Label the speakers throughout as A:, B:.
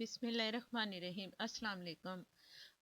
A: बिस्मिल्लाहिर्रहमानिर्रहीम। अस्सलाम वालेकुम।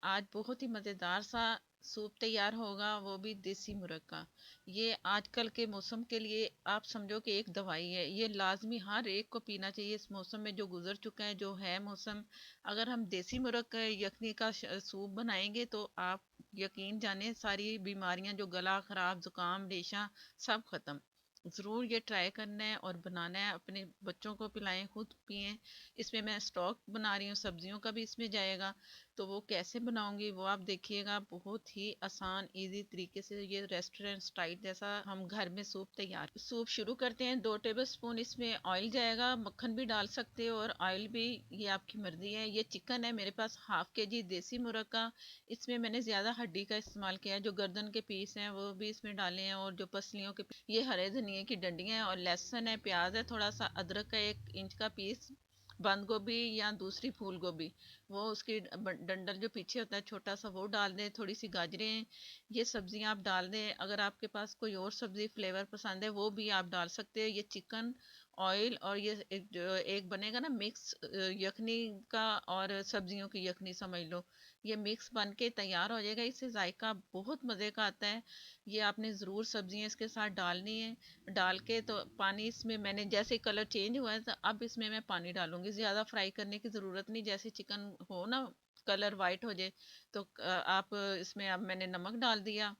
A: आज बहुत ही मज़ेदार सा सूप तैयार होगा, वो भी देसी मुर्ग का। ये आजकल के मौसम के लिए आप समझो कि एक दवाई है। ये लाजमी हर एक को पीना चाहिए इस मौसम में जो गुजर चुका है, जो है मौसम। अगर हम देसी मुर्ग का यखनी का सूप बनाएंगे तो आप यकीन जाने सारी बीमारियां जो गला ख़राब, ज़ुकाम, रेशा, सब ख़त्म। ज़रूर ये ट्राई करना है और बनाना है, अपने बच्चों को पिलाएं, खुद पिएं। इसमें मैं स्टॉक बना रही हूँ, सब्जियों का भी इसमें जाएगा। तो वो कैसे बनाऊंगी वो आप देखिएगा। बहुत ही आसान इजी तरीके से ये रेस्टोरेंट स्टाइल जैसा हम घर में सूप तैयार। सूप शुरू करते हैं। 2 टेबल स्पून इसमें ऑयल जाएगा, मक्खन भी डाल सकते हो और ऑयल भी, ये आपकी मर्जी है। ये चिकन है मेरे पास हाफ के जी देसी मुर्ग का। इसमें मैंने ज़्यादा हड्डी का इस्तेमाल किया है। जो गर्दन के पीस हैं वो भी इसमें डाले हैं और जो पसलियों के ये हरे धनिए की डंडियाँ हैं और लहसुन है, प्याज है, थोड़ा सा अदरक का 1 इंच का पीस, बंद गोभी या दूसरी फूल गोभी, वो उसकी डंडल जो पीछे होता है छोटा सा, वो डाल दें। थोड़ी सी गाजरें, ये सब्जियां आप डाल दें। अगर आपके पास कोई और सब्जी फ्लेवर पसंद है वो भी आप डाल सकते हैं। ये चिकन, ऑयल और ये एक बनेगा ना मिक्स यखनी का और सब्जियों की यखनी समझ लो। ये मिक्स बन के तैयार हो जाएगा। इससे जायका बहुत मज़े का आता है। ये आपने ज़रूर सब्जियां इसके साथ डालनी है। डाल के तो पानी इसमें मैंने, जैसे कलर चेंज हुआ है तो अब इसमें मैं पानी डालूंगी। ज़्यादा फ्राई करने की ज़रूरत नहीं, जैसे चिकन हो ना कलर वाइट हो जाए तो आप इसमें, अब मैंने नमक डाल दिया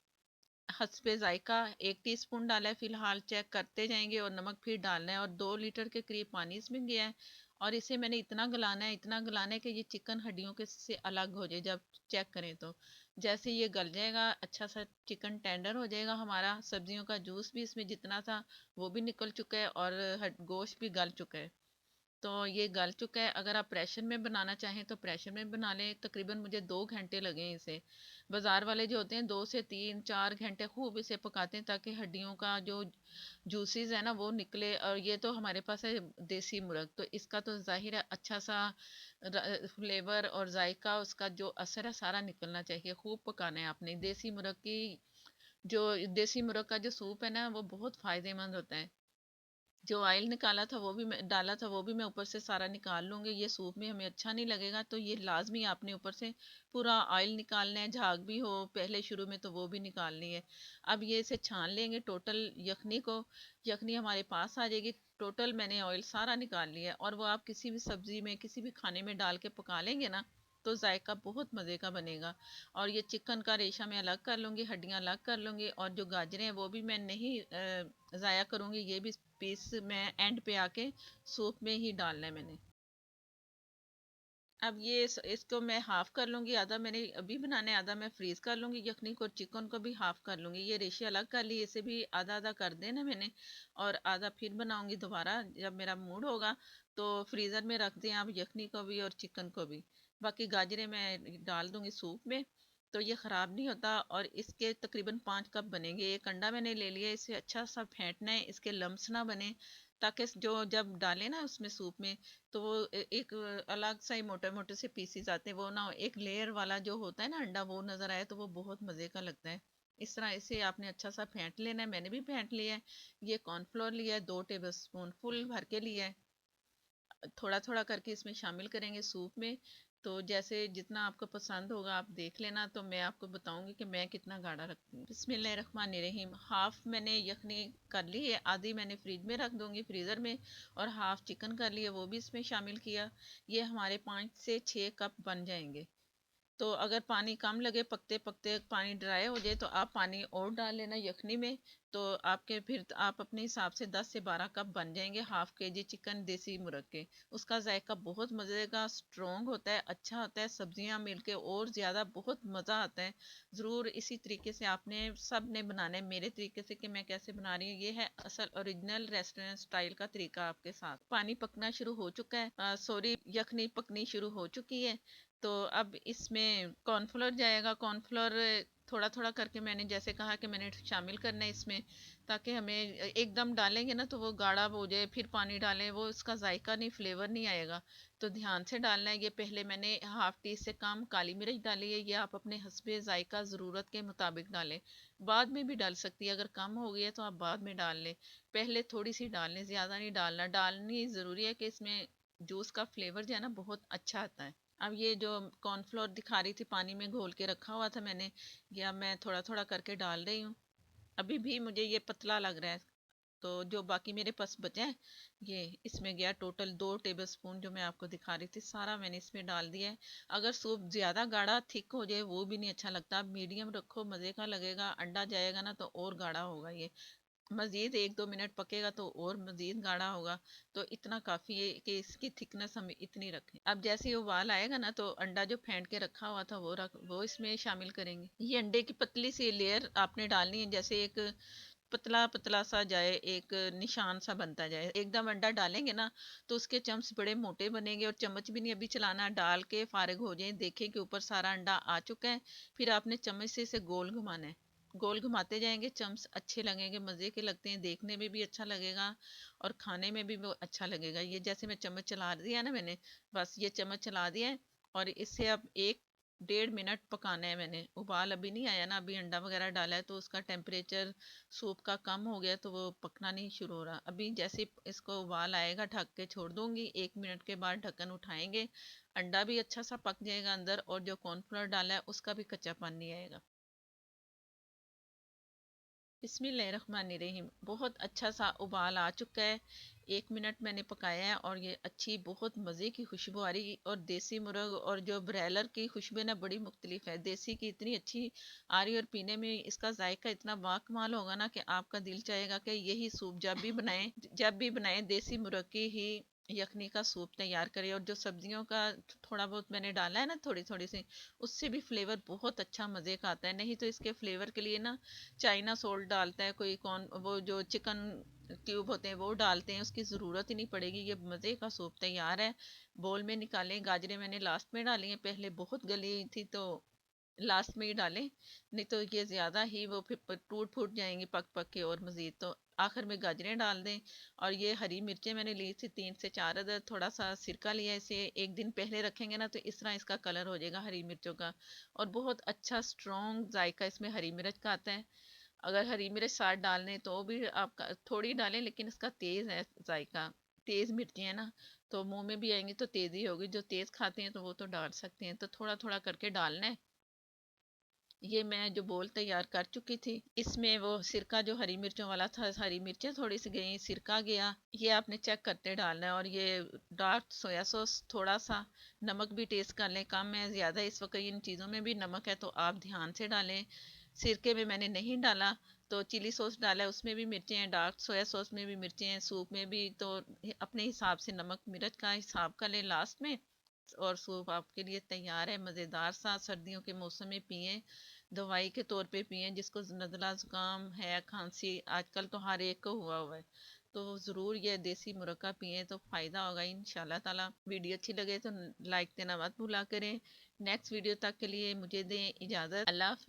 A: हस्बे जायका, 1 टीस्पून डाला है फिलहाल। चेक करते जाएंगे और नमक फिर डालना है। और 2 लीटर के करीब पानी इसमें गया है और इसे मैंने इतना गलाना है, इतना गलाना है कि ये चिकन हड्डियों के से अलग हो जाए। जब चेक करें तो जैसे ये गल जाएगा, अच्छा सा चिकन टेंडर हो जाएगा हमारा। सब्जियों का जूस भी इसमें जितना था वो भी निकल चुका है और गोश्त भी गल चुका है। तो ये गल चुका है। अगर आप प्रेशर में बनाना चाहें तो प्रेशर में बना लें। तकरीबन मुझे 2 घंटे लगे हैं इसे। बाज़ार वाले जो होते हैं 2 से 3 4 घंटे खूब इसे पकाते हैं ताकि हड्डियों का जो जूसेस है ना वो निकले। और ये तो हमारे पास है देसी मुर्ग, तो इसका तो जाहिर है अच्छा सा फ्लेवर और जायका, उसका जो असर है सारा निकलना चाहिए। खूब पकाना है आपने। देसी मुर्ग की जो देसी मुर्ग का जो सूप है ना वो बहुत फ़ायदेमंद होता है। जो ऑयल निकाला था वो भी मैं डाला था, वो भी मैं ऊपर से सारा निकाल लूँगी। ये सूप में हमें अच्छा नहीं लगेगा, तो ये लाजमी आपने ऊपर से पूरा ऑयल निकालना है। झाग भी हो पहले शुरू में तो वो भी निकालनी है। अब ये इसे छान लेंगे टोटल यखनी को। यखनी हमारे पास आ जाएगी। टोटल मैंने ऑयल सारा निकाल लिया है और वो आप किसी भी सब्ज़ी में, किसी भी खाने में डाल के पका लेंगे ना तो जायका बहुत मज़े का बनेगा। और ये चिकन का रेशा मैं अलग कर लूँगी, हड्डियाँ अलग कर लूँगी और जो गाजरें हैं वो भी मैं नहीं ज़ाया करूँगी। ये भी पीस मैं एंड पे आके सूप में ही डालना है मैंने। अब ये इसको मैं हाफ़ कर लूँगी। आधा मैंने अभी बनाना है, आधा मैं फ्रीज़ कर लूँगी। यखनी को, चिकन को भी हाफ़ कर लूँगी। ये रेशे अलग कर लिए, इसे भी आधा आधा कर देना मैंने। और आधा फिर बनाऊँगी दोबारा जब मेरा मूड होगा। तो फ्रीज़र में रख दें आप यखनी को भी और चिकन को भी। बाकी गाजरें मैं डाल दूँगी सूप में, तो ये ख़राब नहीं होता। और इसके तकरीबन 5 कप बनेंगे। एक अंडा मैंने ले लिया, इसे अच्छा सा फेंटना है, इसके लम्स ना बने, ताकि जो जब डालें ना उसमें सूप में तो वो एक अलग सा ही मोटे मोटे से पीसीज आते हैं। वो ना एक लेयर वाला जो होता है ना अंडा, वो नज़र आए तो वो बहुत मज़े का लगता है। इस तरह इसे आपने अच्छा सा फेंट लेना है। मैंने भी फेंट लिया है। ये कॉर्नफ्लोर लिया है, 2 टेबल स्पून फुल भर के लिया है। थोड़ा थोड़ा करके इसमें शामिल करेंगे सूप में। तो जैसे जितना आपको पसंद होगा आप देख लेना, तो मैं आपको बताऊंगी कि मैं कितना गाढ़ा रखती हूँ। बिस्मिल्लाहिर्रहमानिर्रहीम। हाफ़ मैंने यखनी कर ली है, आधी मैंने फ्रिज में रख दूंगी फ्रीज़र में। और हाफ़ चिकन कर लिया, वो भी इसमें शामिल किया। ये हमारे 5 से 6 कप बन जाएंगे। तो अगर पानी कम लगे, पकते पकते पानी ड्राई हो जाए, तो आप पानी और डाल लेना यखनी में। तो आपके फिर आप अपने हिसाब से 10 से 12 कप बन जाएंगे हाफ़ के जी चिकन देसी मुर्ग के। उसका जायका बहुत मज़े का स्ट्रॉन्ग होता है, अच्छा होता है। सब्जियां मिलके और ज़्यादा बहुत मज़ा आता है। ज़रूर इसी तरीके से आपने सब ने बनाना है, मेरे तरीके से कि मैं कैसे बना रही हूँ। ये है असल ओरिजिनल रेस्टोरेंट स्टाइल का तरीका आपके साथ। पानी पकना शुरू हो चुका है, सॉरी यखनी पकनी शुरू हो चुकी है। तो अब इसमें कॉर्नफ्लोर जाएगा। कॉर्नफ्लोर थोड़ा थोड़ा करके मैंने जैसे कहा कि मैंने शामिल करना है इसमें, ताकि हमें एकदम डालेंगे ना तो वो गाढ़ा हो जाए, फिर पानी डालें वो इसका जायका नहीं, फ्लेवर नहीं आएगा। तो ध्यान से डालना है। ये पहले मैंने हाफ़ टी से कम काली मिर्च डाली है। ये आप अपने हस्बे जायका ज़रूरत के मुताबिक डालें। बाद में भी डाल सकती है, अगर कम हो गई है तो आप बाद में डाल लें। पहले थोड़ी सी डाल लें, ज़्यादा नहीं डालना। डालनी ज़रूरी है कि इसमें जूस का फ्लेवर जो है ना बहुत अच्छा आता है। अब ये जो कॉर्नफ्लोर दिखा रही थी पानी में घोल के रखा हुआ था मैंने, ये अब मैं थोड़ा थोड़ा करके डाल रही हूँ। अभी भी मुझे ये पतला लग रहा है, तो जो बाकी मेरे पास बचे हैं, ये इसमें गया टोटल 2 टेबल स्पून जो मैं आपको दिखा रही थी, सारा मैंने इसमें डाल दिया है। अगर सूप ज़्यादा गाढ़ा थिक हो जाए वो भी नहीं अच्छा लगता, आप मीडियम रखो, मज़े का लगेगा। अंडा जाएगा ना तो और गाढ़ा होगा ये, मज़ीद 1-2 मिनट पकेगा तो और मज़ीद गाढ़ा होगा। तो इतना काफ़ी है कि इसकी थिकनेस हम इतनी रखें। अब जैसे ही उबाल आएगा ना तो अंडा जो फेंट के रखा हुआ था वो इसमें शामिल करेंगे। ये अंडे की पतली सी लेयर आपने डालनी है, जैसे एक पतला पतला सा जाए, एक निशान सा बनता जाए। एकदम अंडा डालेंगे ना तो उसके चम्स बड़े मोटे बनेंगे, और चम्मच भी नहीं अभी चलाना, डाल के फारिग हो जाए, देखें कि ऊपर सारा अंडा आ चुका है। फिर आपने चम्मच से इसे गोल घुमाना है, गोल घुमाते जाएंगे, चम्स अच्छे लगेंगे, मज़े के लगते हैं, देखने में भी अच्छा लगेगा और खाने में भी वो अच्छा लगेगा। ये जैसे मैं चम्मच चला दिया ना मैंने, बस ये चम्मच चला दिया है, और इससे अब 1-1.5 मिनट पकाना है मैंने। उबाल अभी नहीं आया ना, अभी अंडा वगैरह डाला है तो उसका टेम्परेचर सूप का कम हो गया, तो वो पकना नहीं शुरू हो रहा। अभी जैसे इसको उबाल आएगा ढक के छोड़ दूंगी, 1 मिनट के बाद ढक्कन उठाएंगे, अंडा भी अच्छा सा पक जाएगा अंदर, और जो कॉर्नफ्लोर डाला है उसका भी कच्चापन नहीं आएगा। बिस्मिल्लाहिर्रहमानिर्रहीम। बहुत अच्छा सा उबाल आ चुका है, 1 मिनट मैंने पकाया है, और ये अच्छी बहुत मज़े की खुशबू आ रही। और देसी मुर्ग और जो ब्रॉयलर की खुशबू ना बड़ी मुख्तलिफ है, देसी की इतनी अच्छी आ रही, और पीने में इसका जायका इतना बाकमाल होगा ना कि आपका दिल चाहेगा कि यही सूप जब भी बनाएं देसी मुर्ग की ही यखनी का सूप तैयार करें। और जो सब्जियों का थोड़ा बहुत मैंने डाला है ना, थोड़ी थोड़ी सी, उससे भी फ्लेवर बहुत अच्छा मज़े का आता है। नहीं तो इसके फ्लेवर के लिए ना चाइना सॉल्ट डालता है कोई, कौन वो जो चिकन क्यूब होते हैं वो डालते हैं, उसकी ज़रूरत ही नहीं पड़ेगी। ये मज़े का सूप तैयार है। बोल में निकालें, गाजरें मैंने लास्ट में डाली हैं, पहले बहुत गली थी तो लास्ट में ही डालें, नहीं तो ये ज़्यादा ही वो फिर टूट फूट जाएंगी पक पक के, और मज़ीद तो आखिर में गाजरें डाल दें। और ये हरी मिर्चें मैंने ली थी 3 से 4 अदद, थोड़ा सा सिरका लिया, इसे एक दिन पहले रखेंगे ना तो इस तरह इसका कलर हो जाएगा हरी मिर्चों का, और बहुत अच्छा स्ट्रॉन्ग जायका इसमें हरी मिर्च का आता है। अगर हरी मिर्च साथ डालने तो भी आप थोड़ी डालें, लेकिन इसका तेज़ है जायका, तेज़ मिर्ची है ना, तो मुंह में भी आएंगी तो तेज़ी होगी। जो तेज़ खाते हैं तो वो तो डाल सकते हैं, तो थोड़ा थोड़ा करके डालना है। ये मैं जो बोल तैयार कर चुकी थी, इसमें वो सिरका जो हरी मिर्चों वाला था, हरी मिर्चें थोड़ी सी गई, सिरका गया, ये आपने चेक करते डालना है। और ये डार्क सोया सॉस थोड़ा सा, नमक भी टेस्ट कर लें, कम है ज़्यादा, इस वक्त इन चीज़ों में भी नमक है तो आप ध्यान से डालें। सिरके में मैंने नहीं डाला, तो चिली सॉस डाला है, उसमें भी मिर्चें हैं, डार्क सोया सॉस में भी मिर्चें हैं, सूप में भी, तो अपने हिसाब से नमक मिर्च का हिसाब कर लें लास्ट में। और सूप आपके लिए तैयार है, मज़ेदार सा, सर्दियों के मौसम में पिएं, दवाई के तौर पे पिएं। जिसको नज़ला ज़ुकाम है, खांसी आजकल तो हर एक को हुआ हुआ है, तो ज़रूर ये देसी मुरक्का पिएं तो फ़ायदा होगा इंशाल्लाह ताला। वीडियो अच्छी लगे तो लाइक देना मत भूला करें। नेक्स्ट वीडियो तक के लिए मुझे दें इजाज़त। अल्लाह हाफ़िज़।